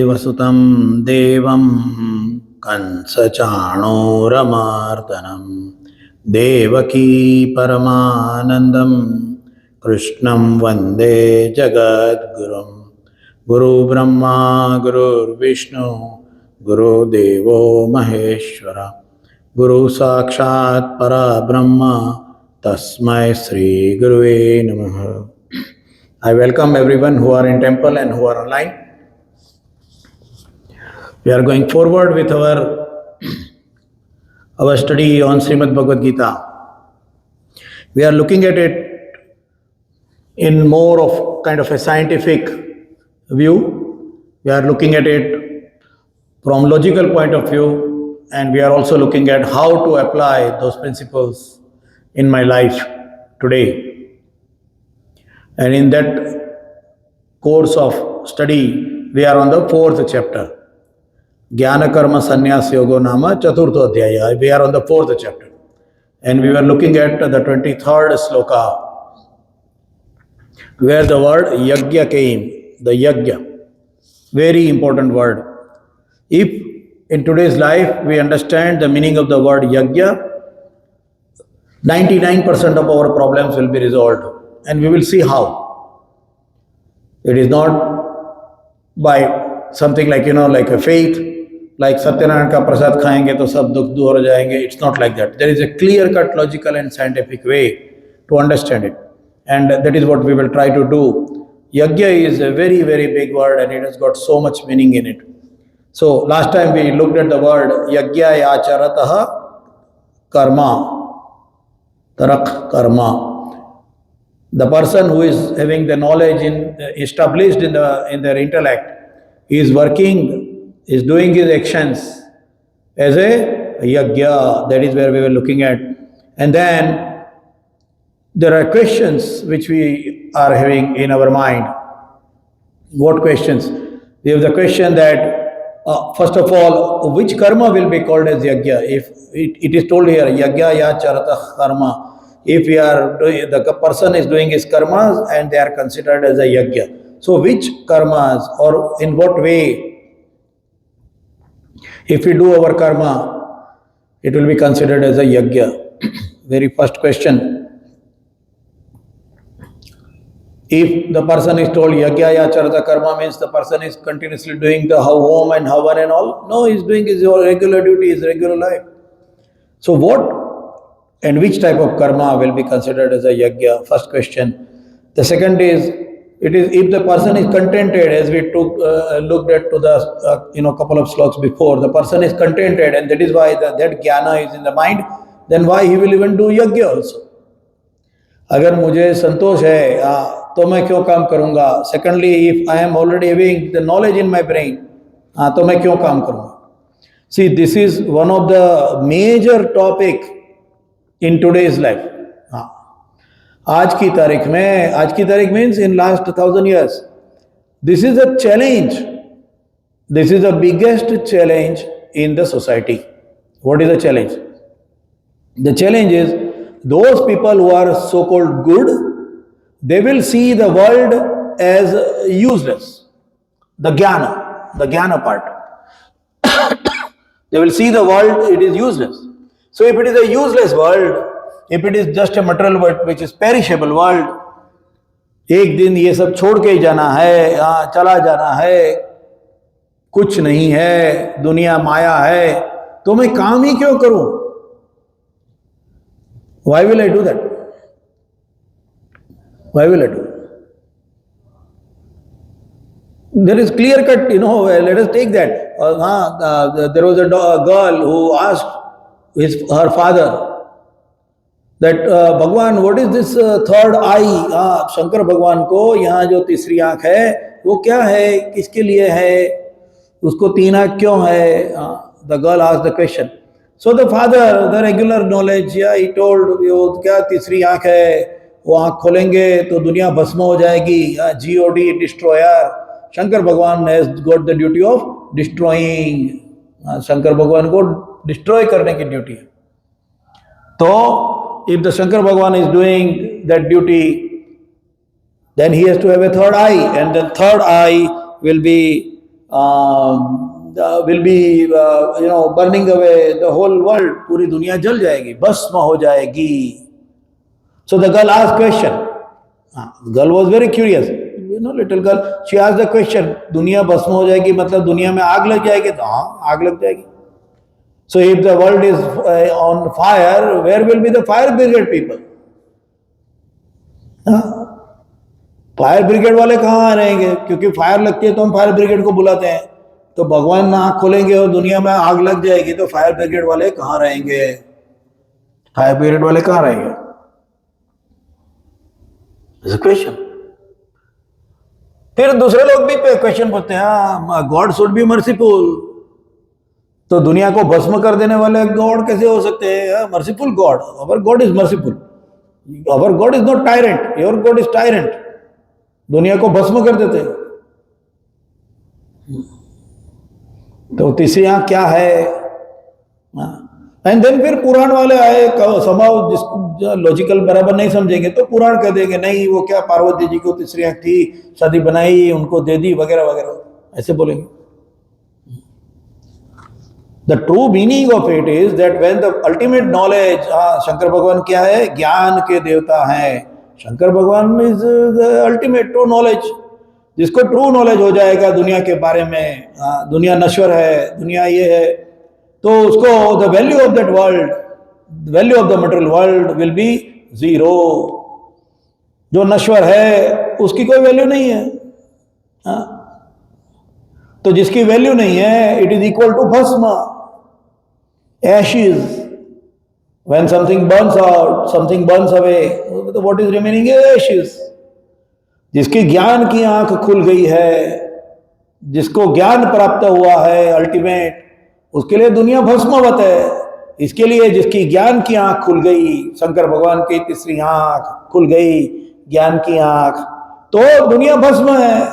वसुतं देवं कंसचाणूरमर्दनं देवकी परमानन्दं कृष्णं वन्दे जगद्गुरुं गुरुब्रह्मा गुरुर्विष्णु गुरुदेवो महेश्वर गुरु साक्षात् परब्रह्म तस्मै श्री गुरुवे नमः. I welcome everyone who are in temple and who are online. We are going forward with our study on Srimad Bhagavad Gita. We are looking at it in more of kind of a scientific view. We are looking at it from logical point of view, and we are also looking at how to apply those principles in my life today. And in that course of study, we are on the 4th chapter. Jnana Karma Sannyas Yoga Nama Chaturtha Adhyaya. We are on the 4th chapter. And we were looking at the 23rd sloka, where the word yajna came. The yajna. Very important word. If in today's life we understand the meaning of the word yajna, 99% of our problems will be resolved. And we will see how. It is not by something like, like a faith, like Satyanarayana ka prasad khayenge to sab dukh dur ho jayenge. It's not like that. There is a clear-cut logical and scientific way to understand it. And that is what we will try to do. Yajna is a very, very big word and it has got so much meaning in it. So last time we looked at the word yajna yacharatah karma, tarak karma. The person who is having the knowledge established in their intellect, he is working, is doing his actions as a yajna. That is where we were looking at. And then there are questions which we are having in our mind. What questions? We have the question that, first of all, which karma will be called as yajna? If it is told here, yajna ya charata karma. If we are doing, the person is doing his karmas and they are considered as a yajna. So which karmas or in what way, if we do our karma, it will be considered as a yajna? Very first question. If the person is told yajna ya charata karma means the person is continuously doing the home and havan and all. No, he is doing his regular duty, his regular life. So what and which type of karma will be considered as a yajna? First question. The second is, it is if the person is contented, as we looked at to the couple of sloks before, the person is contented and that is why that jnana is in the mind, then why he will even do yajna also? अगर मुझे संतोष है तो मैं क्यों काम करूँगा? Secondly, if I am already having the knowledge in my brain, तो मैं क्यों काम करूँगा? See, this is one of the major topic in today's life. आज की तारीख means in last 1,000 years. This is a challenge. This is the biggest challenge in the society. What is the challenge? The challenge is those people who are so-called good, they will see the world as useless. The jnana part. They will see the world, it is useless. So if it is a useless world, if it is just a material world which is perishable world, एक दिन ये सब छोड़ के ही जाना है, चला जाना है, कुछ नहीं है, दुनिया माया है, तो मैं काम ही क्यों करूं? Why will I do that? Why will I do it? There is clear cut, let us take that. There was a girl who asked her father that भगवान what is this third eye? Shankar भगवान को यहाँ जो तीसरी आंख है वो क्या है, किसके लिए है, उसको तीन आंख क्यों है? The girl asked the question. So the father, the regular knowledge, he told वो क्या तीसरी आंख है, वो आंख खोलेंगे तो दुनिया भस्म हो जाएगी, God destroyer. शंकर भगवान has got the duty of destroying. Shankar भगवान को destroy करने की ड्यूटी है. तो if the Shankar Bhagavan is doing that duty, then he has to have a third eye, and the third eye will be will be burning away the whole world. पूरी दुनिया जल जाएगी, भस्म हो जाएगी. So the girl asked question. The girl was very curious. Little girl, she asked the question. दुनिया भस्म हो जाएगी मतलब दुनिया में आग लग जाएगी? तो हाँ, आग लग जाएगी. So if the world is on fire, where will be the fire brigade people? Fire brigade वाले कहाँ रहेंगे? क्योंकि फायर लगती है तो हम फायर ब्रिगेड को बुलाते हैं. तो भगवान आँख खोलेंगे और दुनिया में आग लग जाएगी तो फायर ब्रिगेड वाले कहाँ रहेंगे? फायर ब्रिगेड वाले कहाँ रहेंगे? क्वेश्चन. फिर दूसरे लोग भी क्वेश्चन पूछते हैं, गॉड शुड बी मर्सीफुल. तो दुनिया को भस्म कर देने वाले गॉड कैसे हो सकते हैं? Merciful God. Our God is merciful. Our God is not tyrant. Your God is tyrant. दुनिया को भस्म कर देते हैं. तो तीसरी आंख क्या है? एंड देन फिर पुराण वाले आए, समाव जिसको लॉजिकल बराबर नहीं समझेंगे तो पुराण कह देंगे नहीं वो क्या पार्वती जी को तीसरी आंख थी, शादी बनाई, उनको दे दी, वगैरह वगैरह, ऐसे बोलेंगे. The true meaning of it is that when the ultimate knowledge, Shankar भगवान क्या है? ज्ञान के देवता हैं. शंकर भगवान is the ultimate true knowledge. जिसको ट्रू नॉलेज हो जाएगा दुनिया के बारे में, दुनिया नश्वर है, दुनिया ये है, तो उसको the value of that world, value of the material world will be zero. जो नश्वर है उसकी कोई वैल्यू नहीं है. तो जिसकी वैल्यू नहीं है, इट इज इक्वल टू भस्म, ashes. When something burns out, something burns away, what is remaining is ashes. जिसकी ज्ञान की आंख खुल गई है, जिसको ज्ञान प्राप्त हुआ है अल्टीमेट, उसके लिए दुनिया भस्मवत है. इसके लिए जिसकी ज्ञान की आंख खुल गई, शंकर भगवान की तीसरी आंख खुल गई, ज्ञान की आंख, तो दुनिया भस्म है.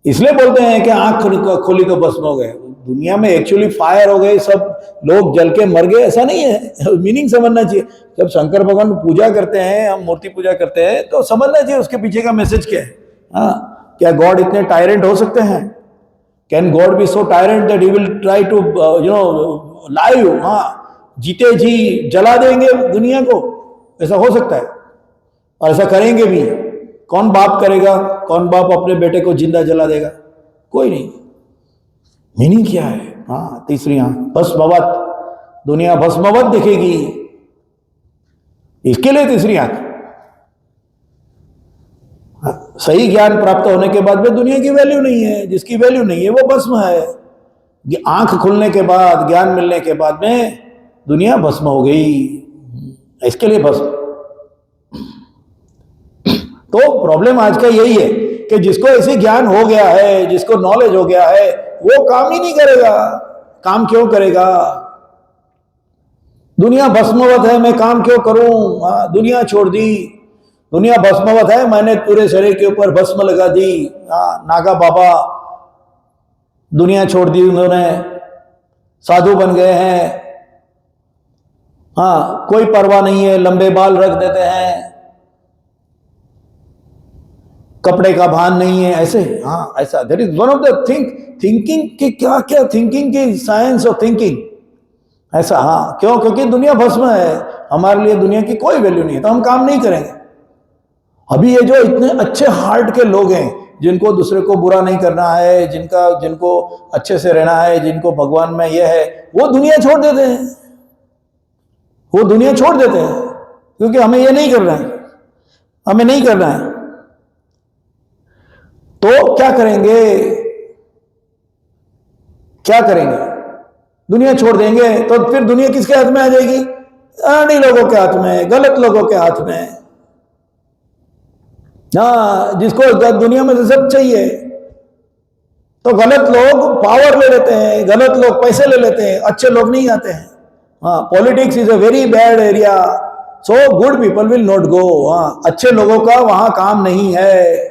इसलिए बोलते हैं कि आंख खुली तो भस्म हो गए. दुनिया में एक्चुअली फायर हो गई, सब लोग जल के मर गए, ऐसा नहीं है. मीनिंग समझना चाहिए. जब शंकर भगवान पूजा करते हैं, हम मूर्ति पूजा करते हैं, तो समझना चाहिए उसके पीछे का मैसेज क्या है. क्या गॉड इतने टायरेंट हो सकते हैं? Can God be so tyrant that he will try to live, जीते जी जला देंगे दुनिया को? ऐसा हो सकता है? और ऐसा करेंगे भी? कौन बाप करेगा? कौन बाप अपने बेटे को जिंदा जला देगा? कोई नहीं. मीनिंग क्या है? तीसरी आंख भस्मवत, दुनिया भस्मवत दिखेगी, इसके लिए तीसरी आंख. सही ज्ञान प्राप्त होने के बाद में दुनिया की वैल्यू नहीं है. जिसकी वैल्यू नहीं है वो भस्म है. आंख खुलने के बाद, ज्ञान मिलने के बाद में दुनिया भस्म हो गई, इसके लिए भस्म. तो प्रॉब्लम आज का यही है कि जिसको ऐसे ज्ञान हो गया है, जिसको नॉलेज हो गया है, वो काम ही नहीं करेगा. काम क्यों करेगा? दुनिया भस्मवत है, मैं काम क्यों करूं? दुनिया छोड़ दी. दुनिया भस्मवत है, मैंने पूरे शरीर के ऊपर भस्म लगा दी. नागा बाबा दुनिया छोड़ दी उन्होंने, साधु बन गए हैं. कोई परवाह नहीं है, लंबे बाल रख देते हैं, कपड़े का भान नहीं है, ऐसे. ऐसा. That is one of the thinking की क्या क्या थिंकिंग की साइंस ऑफ थिंकिंग. ऐसा. क्यों? क्योंकि दुनिया भस्म है, हमारे लिए दुनिया की कोई वैल्यू नहीं है, तो हम काम नहीं करेंगे. अभी ये जो इतने अच्छे हार्ट के लोग हैं, जिनको दूसरे को बुरा नहीं करना है, जिनको अच्छे से रहना है, जिनको भगवान में यह है, वो दुनिया छोड़ देते हैं. वो दुनिया छोड़ देते हैं क्योंकि हमें ये नहीं करना है, हमें नहीं करना है. तो क्या करेंगे? क्या करेंगे? दुनिया छोड़ देंगे तो फिर दुनिया किसके हाथ में आ जाएगी? अनी लोगों के हाथ में, गलत लोगों के हाथ में. जिसको दुनिया में से सब चाहिए, तो गलत लोग पावर ले लेते हैं, गलत लोग पैसे ले लेते हैं, अच्छे लोग नहीं आते हैं. Politics is a very bad area, so good people will not go. अच्छे लोगों का वहां काम नहीं है.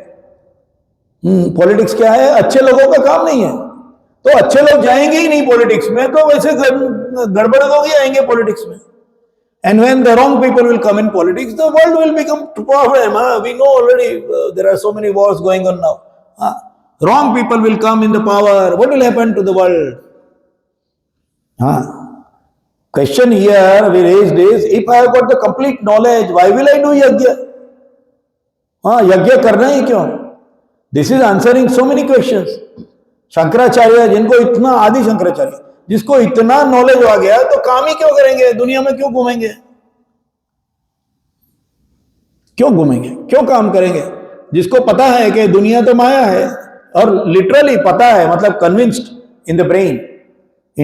पॉलिटिक्स क्या है? अच्छे लोगों का काम नहीं है, तो अच्छे लोग जाएंगे ही नहीं पॉलिटिक्स में, तो वैसे गड़बड़ लोग ही आएंगे पॉलिटिक्स में. And when the wrong people will come in politics, the world will become problem. We know already there are so many wars going on now. Wrong people will come in the power. What will happen to the world? Question here we raised is, if I have got the complete knowledge, why will I do yajna? यज्ञ करना ही क्यों? This is answering so many questions. Shankaracharya जिनको इतना, आदि शंकराचार्य जिसको इतना knowledge आ गया, तो काम ही क्यों करेंगे? दुनिया में क्यों घूमेंगे? क्यों घूमेंगे? क्यों काम करेंगे? जिसको पता है कि दुनिया तो माया है, और लिटरली पता है, मतलब convinced in the brain,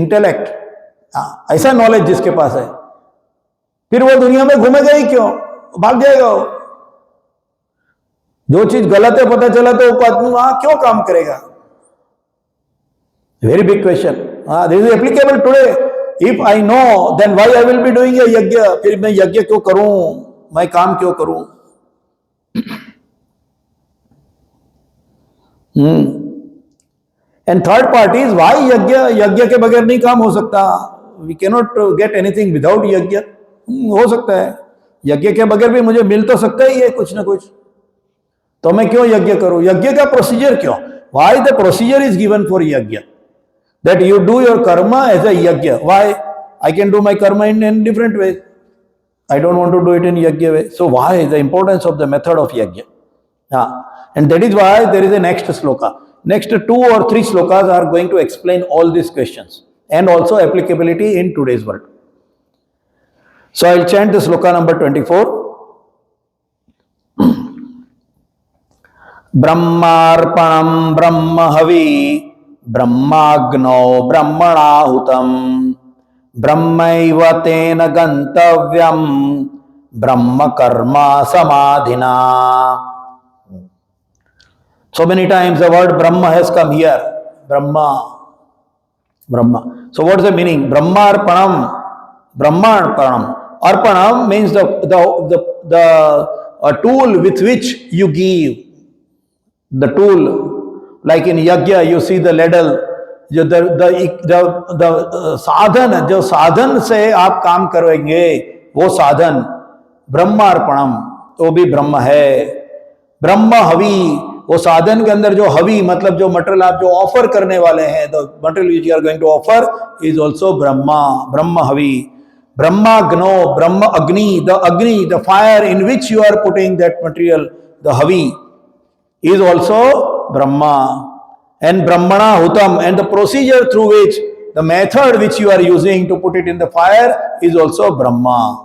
intellect, ऐसा नॉलेज जिसके पास है, फिर वो दुनिया में घूमेगा ही क्यों? भाग जाएगा वो. जो चीज गलत है पता चला तो आदमी वहां क्यों काम करेगा? Very big question. This is applicable today. If I know, then why I will be doing a yagya? फिर मैं यज्ञ क्यों करूं? मैं काम क्यों करूं? And third part is why yagya. यज्ञ के बगैर नहीं काम हो सकता. We cannot get anything without yagya. हो सकता है, यज्ञ के बगैर भी मुझे मिल तो सकता ही है कुछ ना कुछ, तो मैं क्यों यज्ञ करूं? यज्ञ का प्रोसीजर क्यों? Why the procedure is given for yagya, that you do your karma as a yagya. Why? I can do my karma in different way. I don't want to do it in yajna way. So why the importance of the method of yajna? And that is why there is a next sloka. Next 2 or 3 slokas are going to explain all these questions and also applicability in today's world. So I'll chant the sloka number 24. Brahmarpanam Brahmahavi Brahmagno Brahmanahutam ब्रह्मैव तेन गंतव्यम ब्रह्म कर्म समाधिना. So many times the word Brahma has come here. Brahma. So what is the meaning? Brahmarpanam. Brahmarpanam. Arpanam means the tool with which you give. The tool, like in yajna you see the ladle. जो साधन, जो साधन से आप काम करेंगे, वो साधन ब्रह्मार्पणम, तो भी ब्रह्म है. ब्रह्म हवि, वो साधन के अंदर जो हवि मतलब जो मटेरियल आप जो ऑफर करने वाले हैं, the material which you are going to offer is also Brahma. Brahma havi. Brahmagnau, Brahma agni, the fire in which you are putting that material, the havi is also Brahma. And Brahmana Hutam, and the procedure through which, the method which you are using to put it in the fire is also Brahma.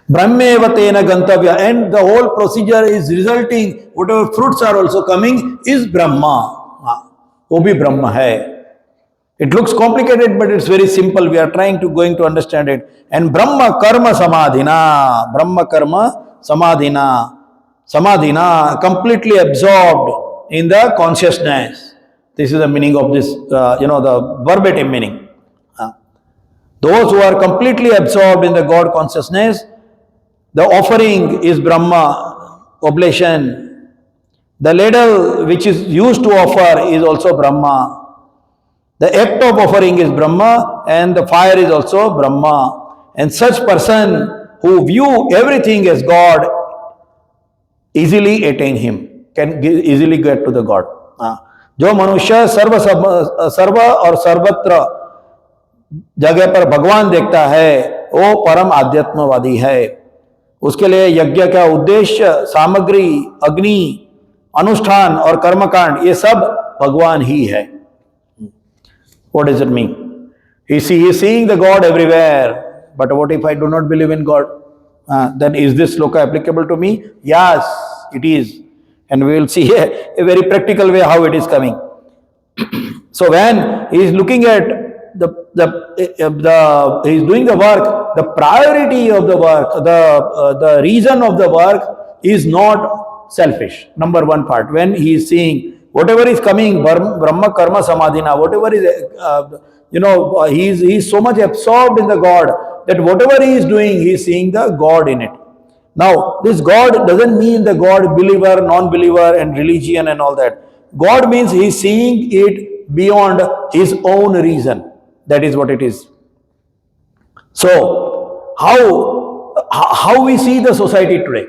Brahmeva tena gantavya, and the whole procedure is resulting, whatever fruits are also coming is Brahma. वो भी ब्रह्म है. It looks complicated but it's very simple. We are trying to going to understand it. And Brahma karma samadhina, Brahma karma samadhina, samadhina, completely absorbed in the consciousness. This is the meaning of this, the verbatim meaning. Those who are completely absorbed in the God consciousness, the offering is Brahma, oblation. The ladle which is used to offer is also Brahma. The act of offering is Brahma, and the fire is also Brahma. And such person who view everything as God easily attain him, can easily get to the God. जो मनुष्य सर्व और सर्वत्र जगह पर भगवान देखता है, वो परम आध्यात्मवादी है. उसके लिए यज्ञ का उद्देश्य, सामग्री, अग्नि, अनुष्ठान और कर्मकांड, ये सब भगवान ही है. What does it mean? He is seeing the God everywhere, but what if I do not believe in God? Then is this sloka applicable to me? Yes, it is. And we will see a very practical way how it is coming. So when he is looking at he is doing the work, the priority of the work, the reason of the work is not selfish. Number one part, when he is seeing whatever is coming, Brahma karma samadhina, whatever is, he is so much absorbed in the God that whatever he is doing, he is seeing the God in it. Now, this God doesn't mean the God believer, non-believer and religion and all that. God means he is seeing it beyond his own reason. That is what it is. So, how we see the society today,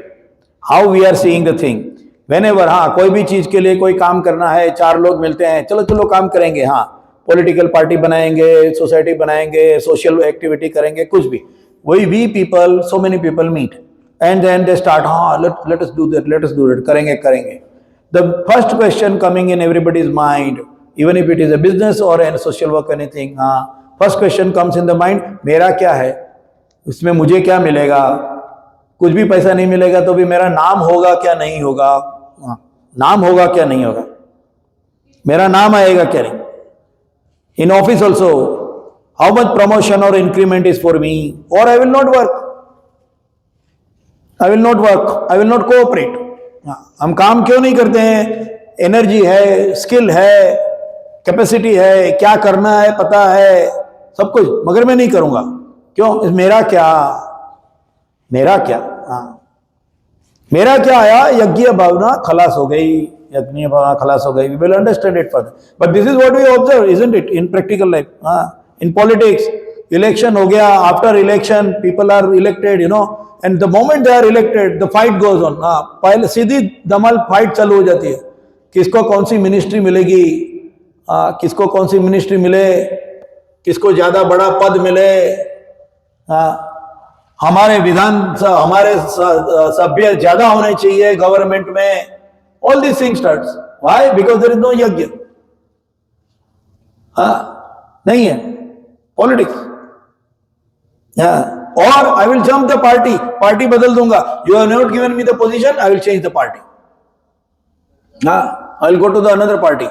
how we are seeing the thing. Whenever, हाँ, कोई भी चीज के लिए कोई काम करना है, 4 लोग मिलते हैं, चलो चलो काम करेंगे, हाँ, पॉलिटिकल पार्टी बनाएंगे, सोसाइटी बनाएंगे, सोशल एक्टिविटी करेंगे, कुछ भी, we people, so many people meet, and then they start, हाँ, let us do that, करेंगे करेंगे. The first question coming in everybody's mind, even if it is a business or a social work, anything, हाँ, first question comes in the mind, मेरा क्या है, उसमें मुझे क्या मिलेगा, कुछ भी पैसा नहीं मिलेगा तो भी मेरा नाम होगा क्या नहीं होगा, नाम होगा क्या नहीं होगा, मेरा नाम आएगा क्या नहीं. In office also, how much promotion or increment is for me, or I will not work, I will not cooperate. हम काम क्यों नहीं करते हैं, एनर्जी है, स्किल है, कैपेसिटी है, क्या करना है पता है, सब कुछ, मगर मैं नहीं करूंगा, क्यों, मेरा क्या, मेरा क्या, हाँ, मेरा क्या आया, यज्ञ भावना खलास हो गई, यज्ञ भावना खलास हो गई. We will understand it further. But this is what we observe, isn't it, in practical life. In politics, election हो गया, after election people are elected, and the moment they are elected, the fight goes on. पहले सीधी दमल fight चालू हो जाती है, किसको कौन सी ministry मिलेगी, किसको कौन सी मिनिस्ट्री मिले, किसको ज्यादा बड़ा पद मिले, हमारे हमारे सभ्य ज्यादा होने चाहिए गवर्नमेंट में. All these things starts. Why? Because there is no yajna. नहीं है पॉलिटिक्स. और I will jump the party बदल दूंगा. You have not given me the position, I will change the party. I will go to the another party.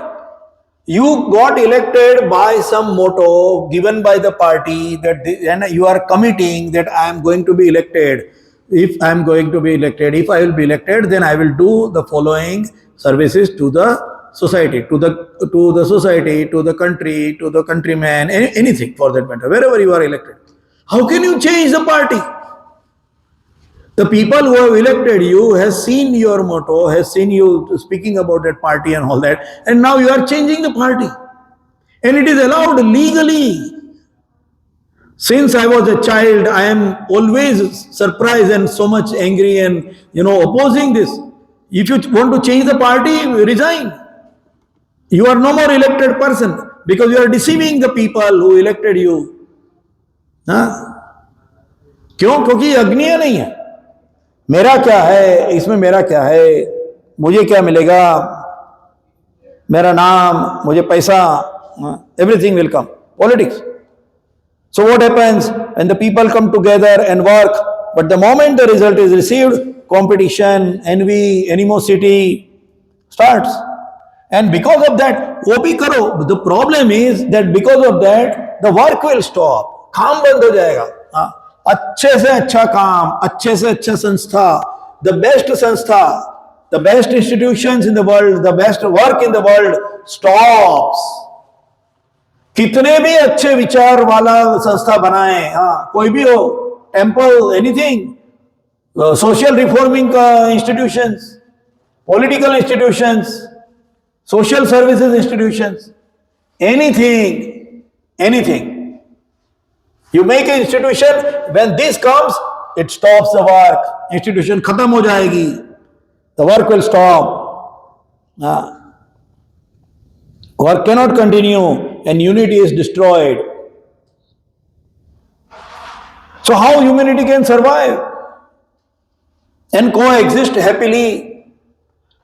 You got elected by some motto given by the party that and you are committing that I am going to be elected. If I am going to be elected, if I will be elected, then I will do the following services to the society, to the society, to the country, to the countrymen, anything for that matter, wherever you are elected. How can you change the party? The people who have elected you has seen your motto, has seen you speaking about that party and all that, and now you are changing the party. And it is allowed legally. Since I was a child, I am always surprised and so much angry and opposing this. If you want to change the party, resign. You are no more elected person because you are deceiving the people who elected you. क्यों? क्योंकि अग्निय नहीं है. मेरा क्या है इसमें, मेरा क्या है, मुझे क्या मिलेगा, मेरा नाम, मुझे पैसा, everything will come. Politics. So what happens when the people come together and work, but the moment the result is received, competition, envy, animosity starts. And because of that, वो भी करो. The problem is that because of that, the work will stop. काम बंद हो जाएगा. अच्छे से अच्छा काम, अच्छे से अच्छा संस्था, the best institutions in the world, the best work in the world stops. कितने भी अच्छे विचार वाला संस्था बनाए, कोई भी हो, टेम्पल, एनीथिंग, सोशल रिफॉर्मिंग का institutions, political institutions, social services institutions, anything. You make an institution, when this comes, it stops the work. Institution खत्म हो जाएगी, the work will stop. Work cannot continue and unity is destroyed. So how humanity can survive and coexist happily?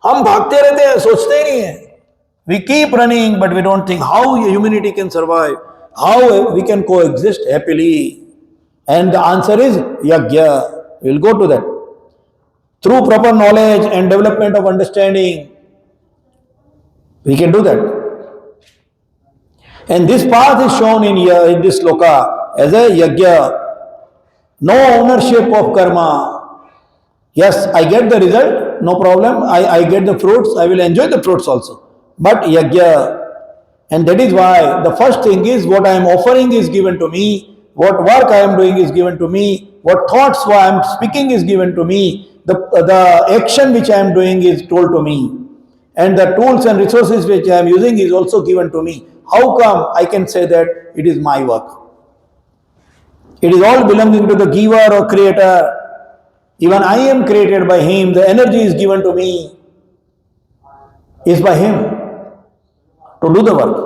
हम भागते रहते हैं, सोचते ही नहीं है. We keep running, but we don't think how humanity can survive, how we can coexist happily. And the answer is yajna. We will go to that. Through proper knowledge and development of understanding, we can do that. And this path is shown in here, in this sloka, as a yajna. No ownership of karma. Yes, I get the result, no problem. I get the fruits, I will enjoy the fruits also. But yajna. And that is why the first thing is what I am offering is given to me, what work I am doing is given to me, what thoughts I am speaking is given to me, the action which I am doing is told to me, and the tools and resources which I am using is also given to me. How come I can say that it is my work? It is all belonging to the giver or creator. Even I am created by him, the energy is given to me. is by him to do the work.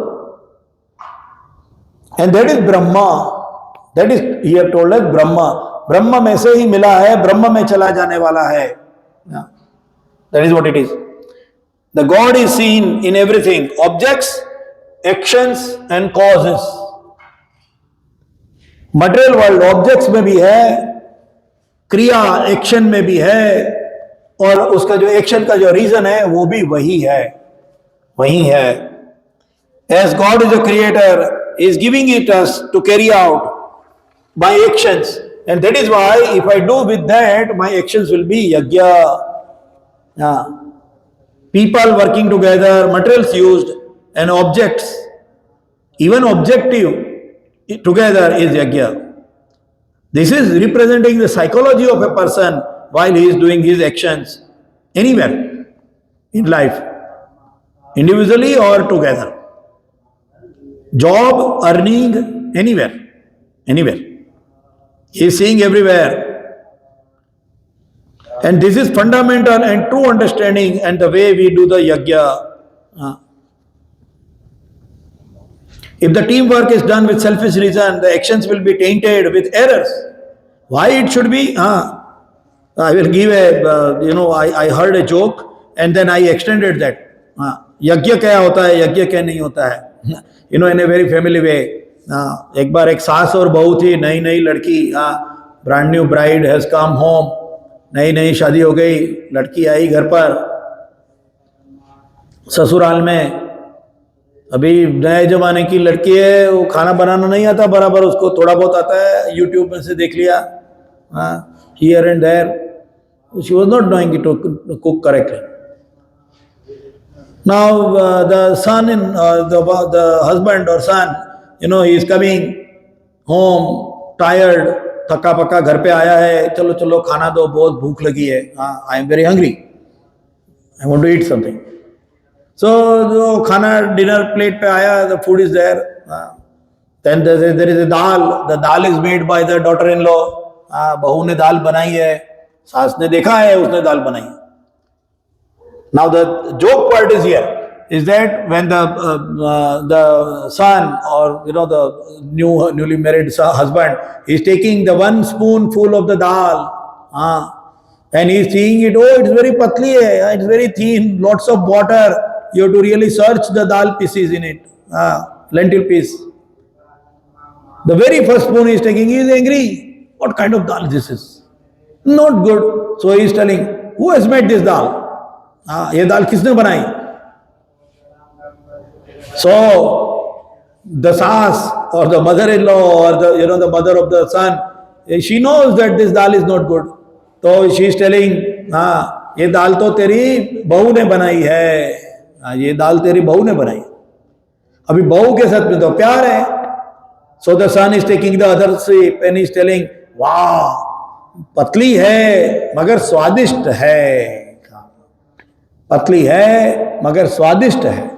And that is Brahma. That is, he have told us, Brahma. ब्रह्म में से ही मिला है, ब्रह्म में चला जाने वाला है. That is what it is. The God is seen in everything. Objects, actions and causes. Material world objects में भी है, क्रिया एक्शन में भी है, और उसका जो एक्शन का जो रीजन है वो भी वही है, वही है. As God is a creator, He is giving it us to carry out by actions, and that is why if I do with that, my actions will be yajna. People working together, materials used, and objects, even objective together is yajna. This is representing the psychology of a person while he is doing his actions anywhere in life, individually or together. Job, earning, anywhere, anywhere. He is seeing everywhere. And this is fundamental and true understanding and the way we do the yajna. If the teamwork is done with selfish reason, the actions will be tainted with errors. Why it should be? I will give a, I heard a joke and then I extended that. यज्ञ क्या होता है, यज्ञ क्या नहीं होता है. In a very family way. एक बार एक सास और बहू थी, नई नई लड़की, brand new bride has come home, नई नई शादी हो गई, लड़की आई घर पर ससुराल में. अभी नए जमाने की लड़की है, वो खाना बनाना नहीं आता बराबर, उसको थोड़ा बहुत आता है, यूट्यूब में से देख लिया, here and there. She was not knowing it to cook correctly. Now the son, the husband or son, he is coming home tired, थका पका घर पे आया है, चलो चलो खाना दो, बहुत भूख लगी है, I am very hungry, I want to eat something. So जो खाना डिनर प्लेट पे आया, the food is there. Then there is a dal. The dal is made by the daughter-in-law. बहू ने दाल बनाई है, सास ने देखा है उसने दाल बनाई. Now the joke part is here, is that when the son or the newly married husband is taking the one spoonful of the dal, and he is seeing it, oh, it's very patli hai, it's very thin, lots of water, you have to really search the dal pieces in it, lentil piece. The very first spoon he is taking, he is angry. What kind of dal this is? Not good. So he is telling, who has made this dal? ये दाल किसने बनाई? So the sas or the mother-in-law or the mother of the son, she knows that this dal is not good. So she is telling, ये दाल तो तेरी बहू ने बनाई है, ये दाल तेरी बहू ने बनाई. अभी बहू के साथ में तो प्यार है. So the son is taking the other sip and he is telling, wow, पतली है मगर स्वादिष्ट है, पतली है मगर स्वादिष्ट है.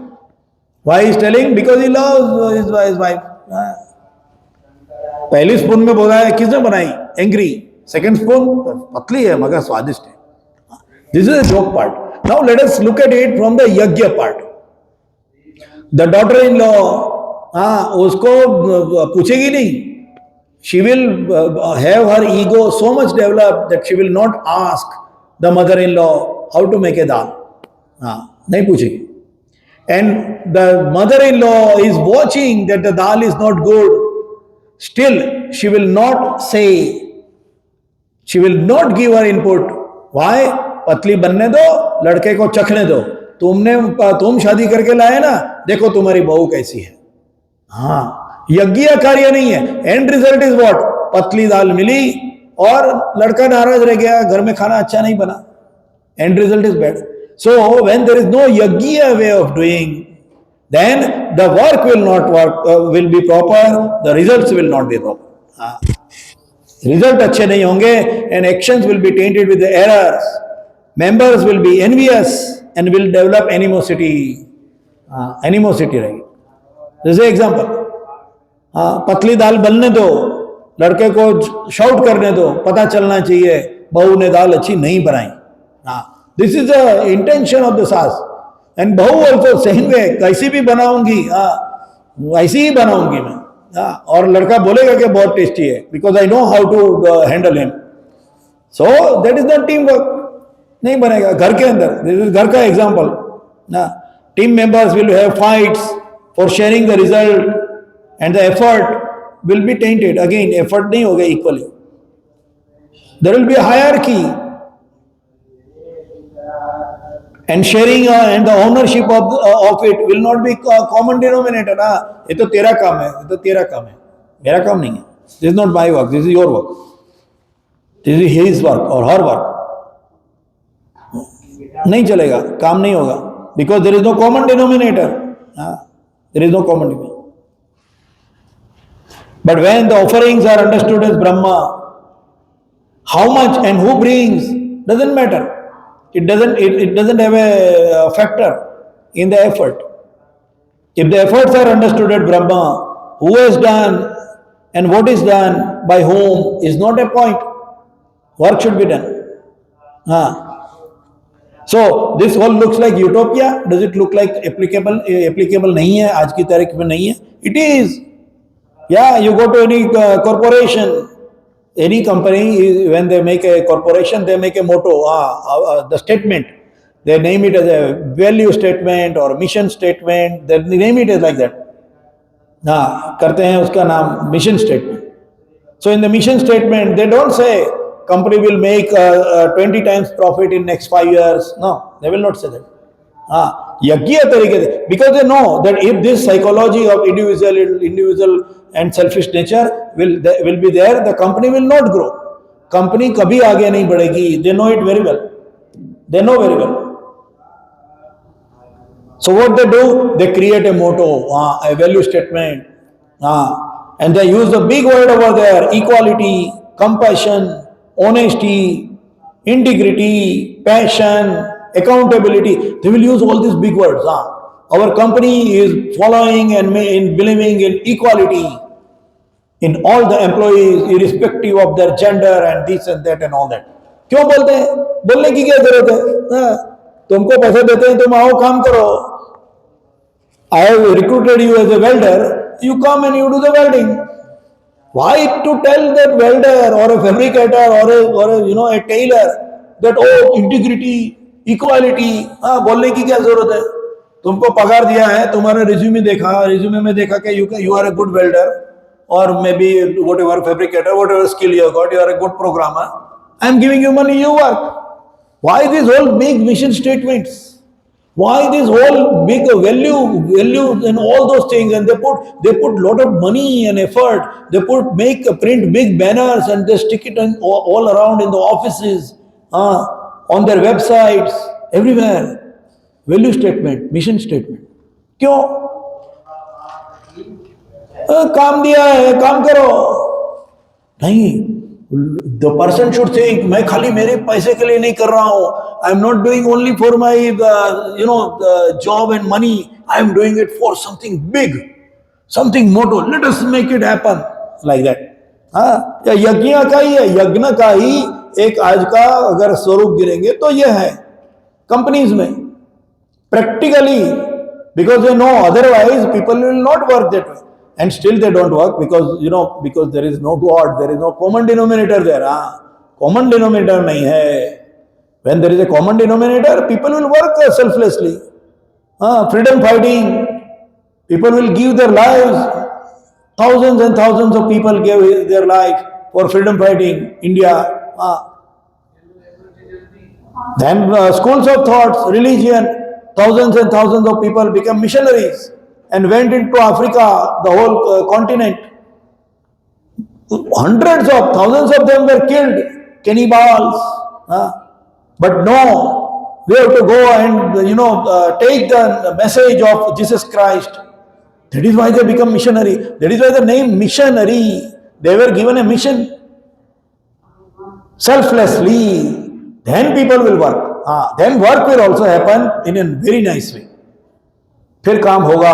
Why is telling? Because he loves his wife. पहली स्पून में बोला है किसने बनाई? Angry. Second spoon, पतली है मगर स्वादिष्ट है. This is a joke part. Now let us look at it from the yajna part. The daughter-in-law, उसको पूछेगी नहीं. She will have her ego so much developed that she will not ask the mother-in-law how to make a dal. नहीं पूछेगी. And the mother-in-law is watching that the dal is not good. Still, she will not say, she will not give her input. Why? पतली बनने दो, लड़के को चखने दो. तुम शादी करके लाए ना, देखो तुम्हारी बहू कैसी है. यज्ञ कार्य नहीं है. And result is what? पतली दाल मिली और लड़का नाराज रह गया, घर में खाना अच्छा नहीं बना. And result is bad. So when there is no yajna way of doing, then the work will not work, will be proper, the results will not be proper. Result अच्छे नहीं होंगे and actions will be tainted with the errors. Members will be envious and will develop animosity. Animosity रहेगी. जैसे example, पतली दाल बनने दो, लड़के को शाउट करने दो, पता चलना चाहिए बहू ने दाल अच्छी नहीं बनाई. This is the intention of the sas. And बहू ऑल्सो सेम वे, कैसी भी बनाऊंगी, ऐसी ही बनाऊंगी मैं, और लड़का बोलेगा कि बहुत टेस्टी है, because I know how to handle him. So that is the team work. नहीं बनेगा घर के अंदर. दिस इज घर का एग्जाम्पल ना. Team members will have fights for sharing the result and the effort will be tainted. Again effort नहीं होगा इक्वली. There will be a hierarchy and sharing and the ownership of it will not be common denominator. ये तो तेरा काम है, ये तो तेरा काम है, मेरा काम नहीं है. This is not my work, this is your work, this is his work or her work. नहीं चलेगा, काम नहीं होगा, because there is no common denominator. There is no common denominator. But when the offerings are understood as Brahma, how much and who brings doesn't matter. It doesn't have a factor in the effort. If the efforts are understood at Brahma, who has done and what is done by whom is not a point. Work should be done. So this all looks like utopia. Does it look like applicable? Applicable नहीं है, आज की तारीख में नहीं है. It is. Yeah, you go to any corporation, any company, when they make a corporation, they make a motto, the statement. They name it as a value statement or mission statement. They name it as like that. करते हैं उसका नाम mission statement. So in the mission statement, they don't say company will make 20 times profit in next 5 years. No, they will not say that. यज्ञ तरीके से, because they know that if this psychology of individual and selfish nature will be there, the company will not grow. Company कभी आगे नहीं बढ़ेगी. They know it very well. They know very well. So what they do? They create a motto, a value statement, and they use the big word over there: equality, compassion, honesty, integrity, passion, accountability. They will use all these big words. Our company is following and believing in equality in all the employees, irrespective of their gender and this and that and all that. क्यों बोलते हैं? बोलने की क्या जरूरत है? तुमको पैसे देते हैं, तुम आओ काम करो. I have recruited you as a welder. You come and you do the welding. Why to tell that welder or a fabricator or a tailor that integrity, equality? बोलने की क्या जरूरत है? तुमको पगार दिया है, तुम्हारा रिज्यूमे में देखा कि you are a good welder, or maybe whatever fabricator, whatever skill you have got, you are a good programmer. I am giving you money, you work. Why these whole big mission statements? Why this whole big value and all those things? And they put lot of money and effort. They print big banners and they stick it all around in the offices, on their websites, everywhere. Value statement, mission statement. क्यों? काम दिया है, काम करो. नहीं, the person should think, मैं खाली मेरे पैसे के लिए नहीं कर रहा हूँ. I am not doing only for my job and money. I am doing it for something big, something motto. Let us make it happen like that. यज्ञ का ही है, यज्ञ का ही एक आज का अगर स्वरूप गिरेंगे तो यह है कंपनीज में practically, because they know otherwise people will not work that way. And still they don't work because there is no God, there is no common denominator there. Common denominator nahi hai. When there is a common denominator, people will work selflessly. Freedom fighting, people will give their lives. Thousands and thousands of people gave their life for freedom fighting, India. Then schools of thoughts, religion, thousands and thousands of people become missionaries and went into Africa, the whole continent. Hundreds of thousands of them were killed, cannibals. But no, we have to go and take the message of Jesus Christ. That is why they become missionary. That is why the name missionary. They were given a mission selflessly. Then people will work. Then work will also happen in a very nice way. फिर काम होगा.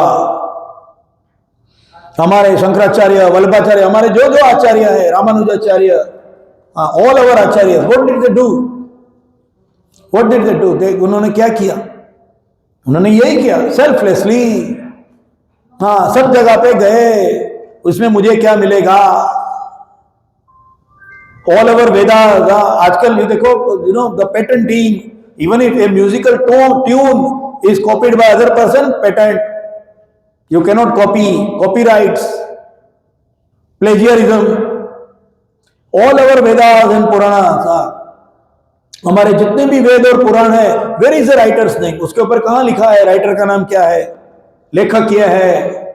हमारे शंकराचार्य, वल्लभाचार्य, हमारे जो जो आचार्य है, Ramanujacharya, all our acharyas, what did they do? What did they do? उन्होंने क्या किया? उन्होंने यही किया सेल्फलेसली। हाँ, सब जगह पे गए, उसमें मुझे क्या मिलेगा। ऑल ओवर वेदास, आजकल ये देखो, you know the patenting, even if a musical tune is copied by other person, patent, you cannot copy, copyrights, plagiarism, all over Vedas and Puran. हमारे जितने भी वेद और पुराण है, where is the writer's name, उसके ऊपर कहां लिखा है, राइटर का नाम क्या है, लेखक क्या है।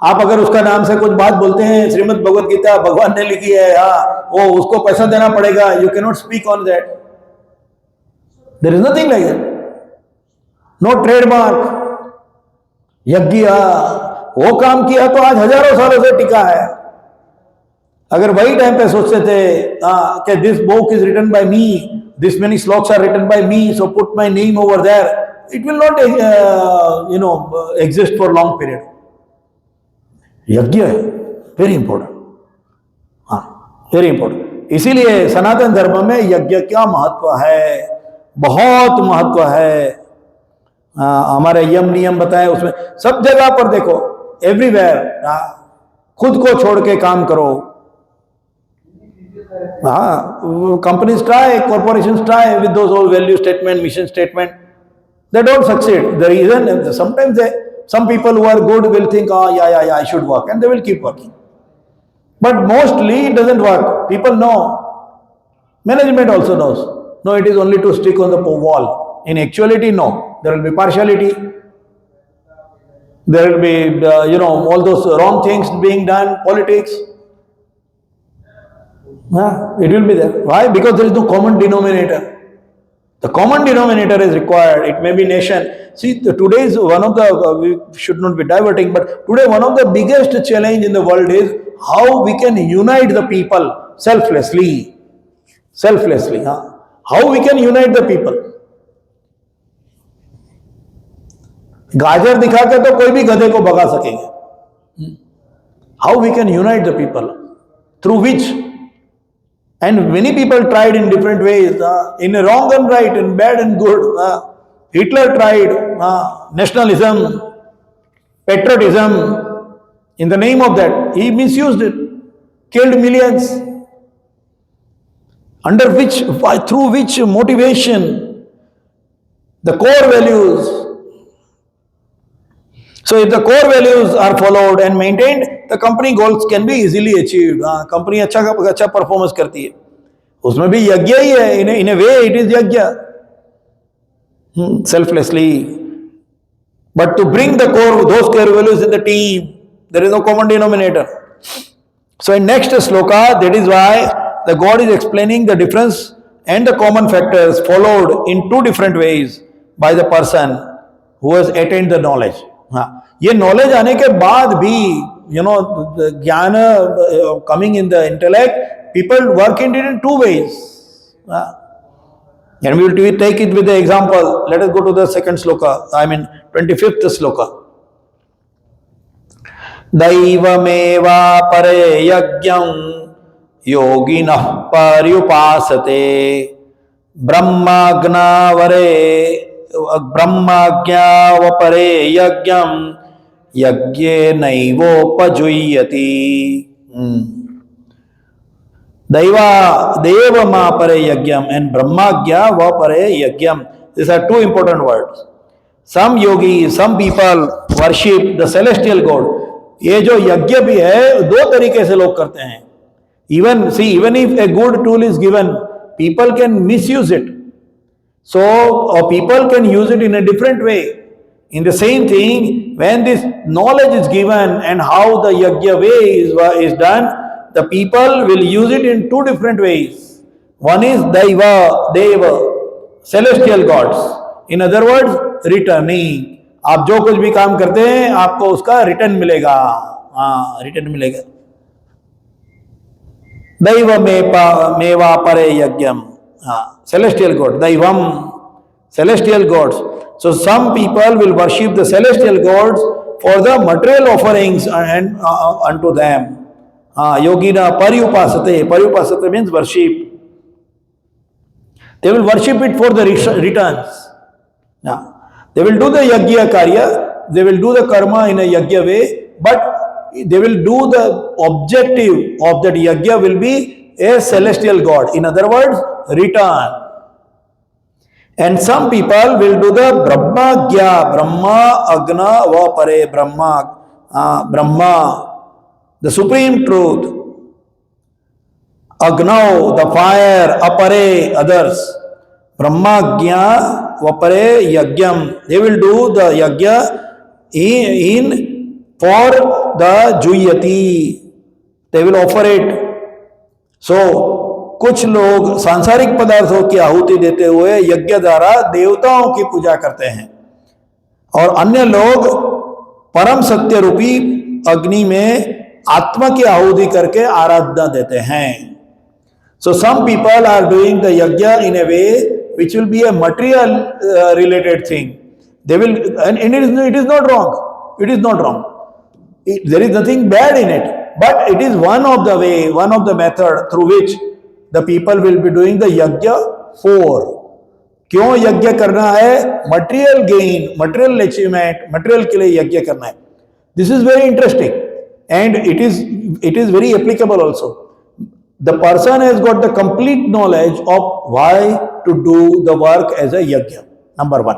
आप अगर उसका नाम से कुछ बात बोलते हैं, श्रीमद् भगवत गीता भगवान ने लिखी है, हाँ, वो उसको पैसा देना पड़ेगा, you can not speak on that, there is nothing like that, no trademark. यज्ञ वो काम किया तो आज हजारों सालों से टिका है। अगर वही टाइम पे सोचते थे कि this book is written by me, this many shlokas are written by me, so put my name over there, it will not exist for long period. यज्ञ है वेरी इंपॉर्टेंट, हाँ, वेरी इंपॉर्टेंट। इसीलिए सनातन धर्म में यज्ञ क्या महत्व है, बहुत महत्व है। हमारे यम नियम बताए उसमें, सब जगह पर देखो, एवरीवेयर, खुद को छोड़ के काम करो। Companies try, corporations try with those old value statement, mission statement. They don't succeed. The reason, sometimes some people who are good will think, yeah, I should work, and they will keep working. But mostly it doesn't work. People know. Management also knows. No, it is only to stick on the wall. In actuality, no. There will be partiality. There will be, all those wrong things being done, politics. It will be there. Why? Because there is no common denominator. The common denominator is required. It may be nation. See, today's one of the, we should not be diverting, but today one of the biggest challenge in the world is how we can unite the people selflessly. Selflessly. How we can unite the people. गाजर दिखा के तो कोई भी गधे को भगा सकेंगे. How we can unite the people? Through which? And many people tried in different ways, in wrong and right, in bad and good. Hitler tried nationalism, patriotism. In the name of that, he misused it, killed millions. Through which motivation, the core values. So if the core values are followed and maintained, the company goals can be easily achieved. Company अच्छा performance करती है, उसमें भी यज्ञ ही है. In a way it is यज्ञ, selflessly. But to bring those core values in the team, there is no common denominator. So in next sloka, that is why the God is explaining the difference and the common factors followed in two different ways by the person who has attained the knowledge. ये knowledge आने के बाद भी, ज्ञान coming in the intellect, people work in it in two ways. And we will take it with the example. Let us go to the second sloka, 25th sloka. Daivameva pare yagyam yoginah paryupasate brahmagyavapare yagyam yagye naivopajuyati. Devamapare yagyam and brahmagyavapare yagyam. These are two important words. Some yogis, some people worship the celestial god. ये जो यज्ञ भी है, दो तरीके से लोग करते हैं. Even if a good tool is given, people can misuse it. So, or people can use it in a different way. In the same thing, when this knowledge is given and how the yajna way is done, the people will use it in two different ways. One is Deva, celestial gods. In other words, returning. आप जो कुछ भी काम करते हैं, आपको उसका return मिलेगा. रिटर्न मिलेगा. Daiva pare yagyam. Celestial god, Daivam, celestial gods. So some people will worship the celestial gods for the material offerings and unto them. Yogina paryupasate. Paryupasate means worship. They will worship it for the returns. They will do the yajna karya, they will do the karma in a yajna way, but they will do the objective of that yajna will be a celestial god. In other words, return. And some people will do the Brahmagya, Brahma, Agna, Va Pare, Brahma, the supreme truth. Agnau, the fire, Apare, others. Brahmagya, Vapare, Yagyam. They will do the Yagya in for the Juyati. They will offer it. So, कुछ लोग सांसारिक पदार्थों की आहुति देते हुए यज्ञ द्वारा देवताओं की पूजा करते हैं और अन्य लोग परम सत्य रूपी अग्नि में आत्मा की आहुति करके आराधना देते हैं. So some people are doing the yajna in a way which will be a material related thing. They will, and it is not wrong. It is not wrong. There is nothing bad in it, but it is one of the way, one of the method through which the people will be doing the yajna for. क्यों यज्ञ करना है? Material gain, material achievement, material के लिए यज्ञ करना है. This is very interesting and it is very applicable also. The person has got the complete knowledge of why to do the work as a yajna. Number one.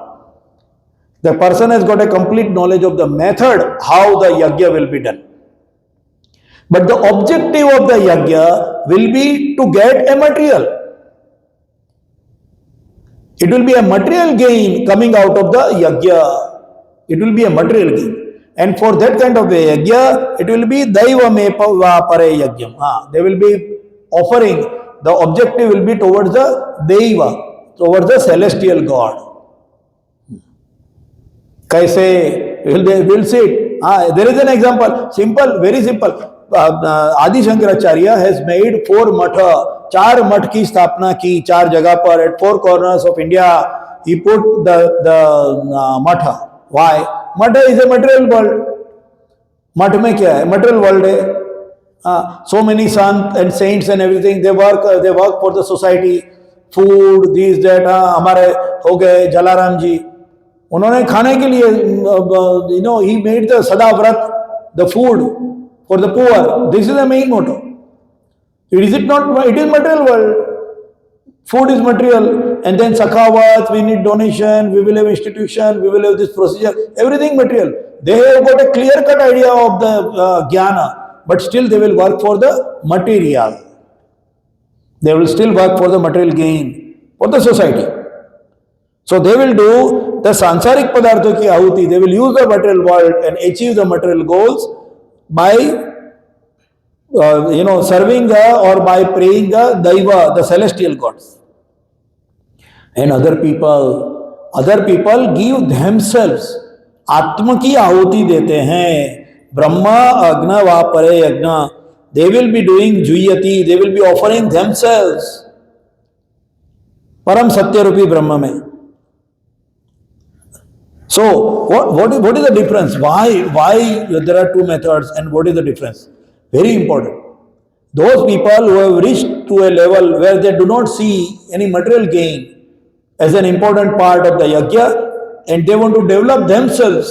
The person has got a complete knowledge of the method how the yajna will be done. But the objective of the yajna will be to get a material. It will be a material gain coming out of the yajna. It will be a material gain. And for that kind of a yajna, it will be Daiva me pare yajnam. They will be offering, the objective will be towards the Deva, towards the celestial God. Kaise? We'll see it. There is an example, simple, very simple. Adi Shankaracharya has made 4 matha, 4 math ki sthapna ki, 4 jagah par at 4 corners of India. He put the matha. Why? Matha is a material world. Math mein kya hai? Material world hai. So many sons and saints and everything, they work for the society. Food, this, that. हमारे हो गए जलाराम जी, उन्होंने खाने के लिए, he made the Sadavrat, the food for the poor. This is the main motto. Is it not? It is material world. Food is material, and then Sakhavat, we need donation, we will have institution, we will have this procedure, everything material. They have got a clear-cut idea of the jnana, but still they will work for the material. They will still work for the material gain, for the society. So they will do the sansarik padartho ki ahuti, they will use the material world and achieve the material goals by serving or by praying the Daiva, the celestial gods. And other people give themselves, Atma ki ahuti dete hain, Brahma, Agna, Vapare, Yagna. They will be doing Juyati, they will be offering themselves. Param Satya Rupi Brahma mein. So, what is the difference? Why there are 2 methods and what is the difference? Very important. Those people who have reached to a level where they do not see any material gain as an important part of the yajna and they want to develop themselves,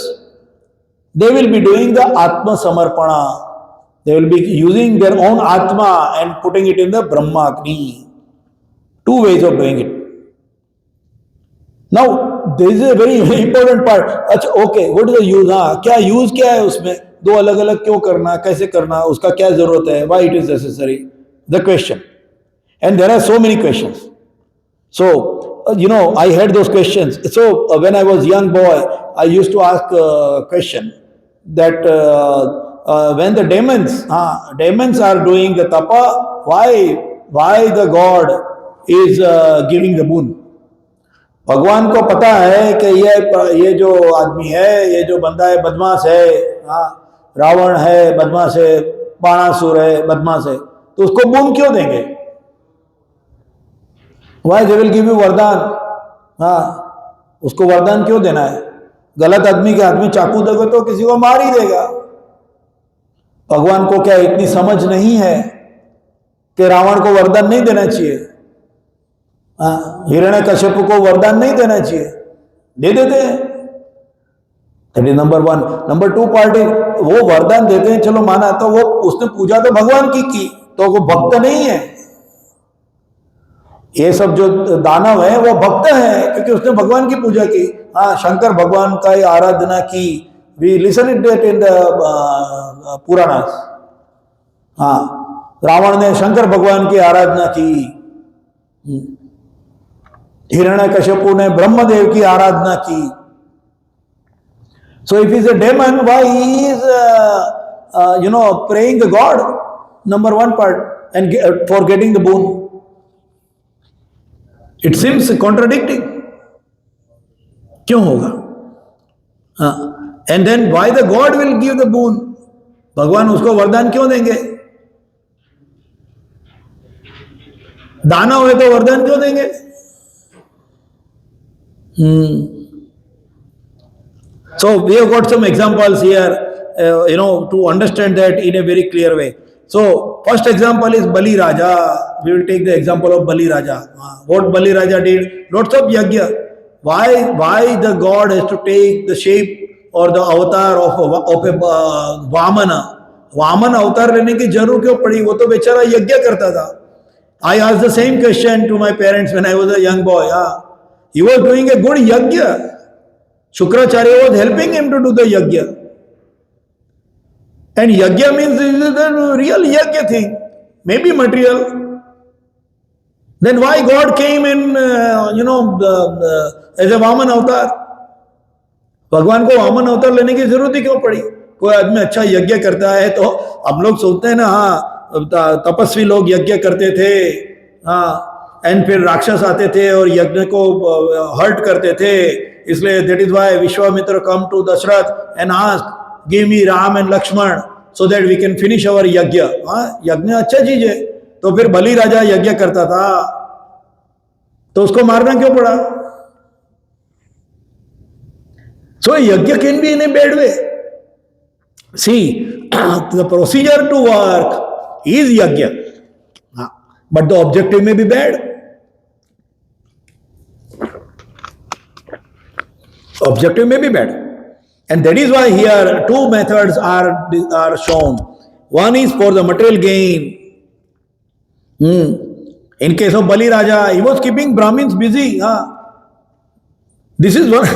they will be doing the Atma Samarpana. They will be using their own Atma and putting it in the Brahma Agni. 2 ways of doing it. Now, this is a very important part. Okay, what is the use? क्या use क्या है उसमें? 2 अलग-अलग क्यों करना? कैसे करना? उसका क्या जरूरत है? Why it is necessary? The question. And there are so many questions. So, I had those questions. So, when I was young boy, I used to ask a question that when the demons are doing the tapa, why the God is giving the boon? भगवान को पता है कि ये जो आदमी है, ये जो बंदा है बदमाश है, रावण है बदमाश है, बाणासुर है बदमाश है, तो उसको बूम क्यों देंगे? Why they will give you वरदान? उसको वरदान क्यों देना है? गलत आदमी के हाथ में चाकू दोगे तो किसी को मार ही देगा. भगवान को क्या इतनी समझ नहीं है कि रावण को वरदान नहीं देना चाहिए? हिरण्यकश्यप को वरदान नहीं देना चाहिए? दे देते हैं. That is number one. Number two part is, वो वरदान देते हैं, चलो माना, तो वो उसने पूजा तो भगवान की तो वो भक्त नहीं है। ये सब जो दानव है वो भक्त है, क्योंकि उसने भगवान की पूजा की। हाँ, शंकर भगवान का आराधना की, we listen it that in the Puranas. हाँ, रावण ने शंकर भगवान की आराधना की, हिरण्यकश्यपु ने ब्रह्मदेव की आराधना की। So if he is a demon, why he is praying the God? Number one part, and for getting the boon. It seems contradicting. क्यों होगा? And then why the God will give the boon? भगवान उसको वरदान क्यों देंगे? दानव है तो वरदान क्यों देंगे? So we have got some examples here, to understand that in a very clear way. So first example is Bali Raja. We will take the example of Bali Raja. What Bali Raja did? Lots of yajna. Why the God has to take the shape or the avatar of a Vamana? Vaman अवतार लेने की जरूर क्यों पड़ी? वो तो बेचारा यज्ञ करता था. I asked the same question to my parents when I was a young boy. He was doing a good yajna. Shukracharya was helping him to do the yajna. And yajna means the real yajna thing, maybe material. Then why God came in, as a Vaman avatar? भगवान को वामन अवतार लेने की जरूरत ही क्यों पड़ी? कोई आदमी अच्छा यज्ञ करता है तो हम लोग सोचते हैं ना, हाँ तपस्वी लोग यज्ञ करते थे, हाँ, एंड फिर राक्षस आते थे और यज्ञ को हर्ट करते थे, इसलिए that is why Vishwamitra come to Dashrath and ask give me Ram and Lakshman so that we can finish our yagya. हाँ, यज्ञ अच्छा चीज है। तो फिर बलि राजा यज्ञ करता था तो उसको मारना क्यों पड़ा? So yagya can be in a bad way. See the procedure to work is yagya, but the objective may be bad. Objective may be bad, and that is why here two methods are shown. One is for the material gain. In case of Bali Raja, he was keeping Brahmins busy. This is one.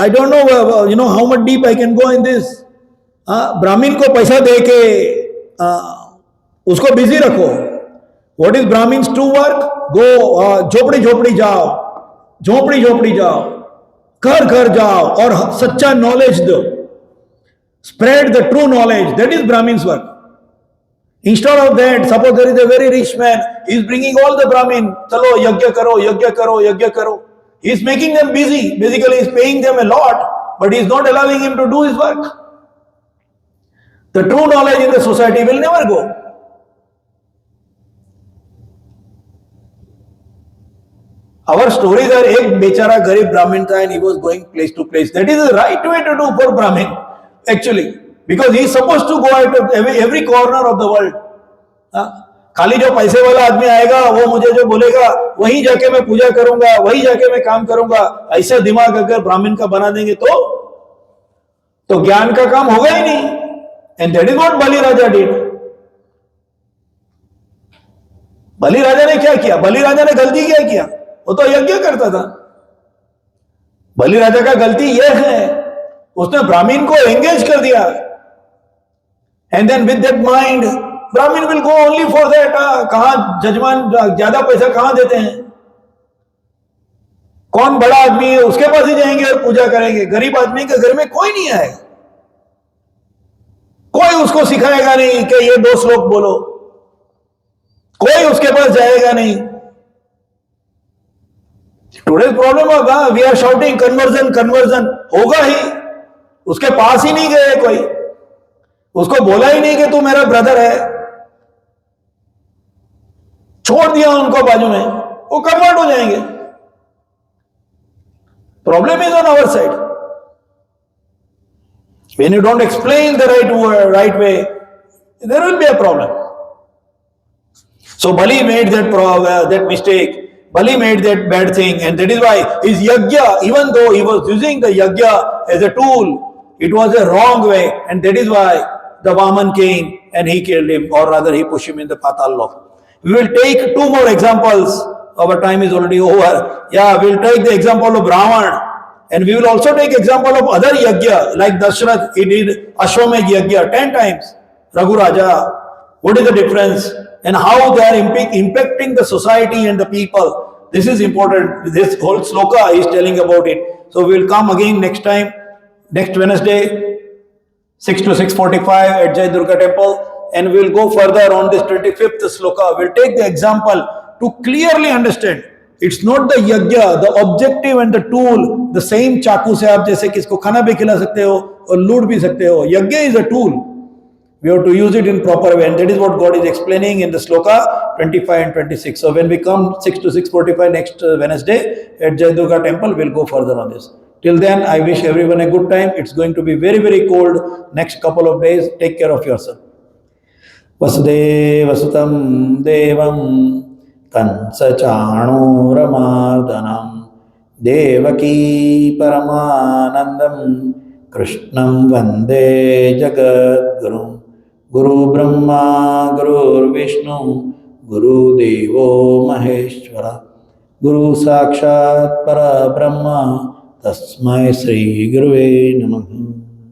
I don't know, how much deep I can go in this. Brahmin को पैसा दे के उसको busy रखो. What is Brahmins to work? Go झोपड़ी जाओ, झोपड़ी जाओ, घर घर जाओ और सच्चा नॉलेज दो. Spread the true knowledge. That is Brahmin's work. Instead of that, suppose there is a very rich man, he is bringing all the Brahmin, चलो यज्ञ करो. He is making them busy. Basically, he is paying them a lot, but he is not allowing him to do his work. The true knowledge in the society will never go. Our stories are, एक बेचारा गरीब ब्राह्मण था and he was going place to place. That is the right way to do for Brahmin, actually, because he is supposed to go out of every corner of the world. खाली जो पैसे वाला आदमी आएगा वो मुझे जो बोलेगा वहीं जाके मैं पूजा करूंगा, वहीं जाके मैं काम करूंगा, ऐसा दिमाग अगर ब्राह्मण का बना देंगे तो ज्ञान का काम होगा ही नहीं. And that is what Bali Raja did. बलि राजा ने क्या किया? बलि राजा ने गलती क्या किया? वो तो यज्ञ करता था. बलि राजा का गलती यह है, उसने ब्राह्मण को एंगेज कर दिया. And then with that mind Brahmin will go only for that. कहां जजमान ज्यादा पैसा कहां देते हैं? कौन बड़ा आदमी है उसके पास ही जाएंगे और पूजा करेंगे. गरीब आदमी के घर में कोई नहीं आएगा, कोई उसको सिखाएगा नहीं कि ये 2 श्लोक बोलो, कोई उसके पास जाएगा नहीं. टुडेज प्रॉब्लम होगा, वी आर शाउटिंग कन्वर्जन होगा ही, उसके पास ही नहीं गए कोई, उसको बोला ही नहीं कि तू मेरा ब्रदर है, छोड़ दिया उनको बाजू में, वो कन्वर्ट हो जाएंगे. Problem is on our side. When you don't explain the right way, there will be a problem. So Bali made that mistake. Bali made that bad thing, and that is why his yajna, even though he was using the yajna as a tool, it was a wrong way, and that is why the Vaman came and he killed him, or rather he pushed him in the Patal Lok. We will take two more examples. Our time is already over. Yeah, we'll take the example of Ravan, and we will also take example of other yajna, like Dashrath, he did Ashwamedh yajna 10 times. Raghu Raja, what is the difference? And how they are impacting the society and the people. This is important. This whole sloka is telling about it. So we will come again next time, next Wednesday, 6 to 6:45 at Jai Durga temple, and we will go further on this 25th sloka. We will take the example to clearly understand. It's not the yajna, the objective and the tool. The same चाकू से आप जैसे किसको खाना भी खिला सकते हो और लूट भी सकते हो. Yajna is a tool. We have to use it in proper way, and that is what God is explaining in the sloka 25 and 26. So when we come 6 to 6:45 next Wednesday at Jai Durga temple, we'll go further on this. Till then, I wish everyone a good time. It's going to be very, very cold next couple of days. Take care of yourself. Vasudeva Sutam Devam Kansa Chanuramardanam Devaki Paramanandam Krishnam Vande Jagat Guru. Guru Brahma, Guru Vishnu, Guru Devo Maheshwara, Guru Sakshat Para Brahma, Tasmai Sri Guruve Namaha.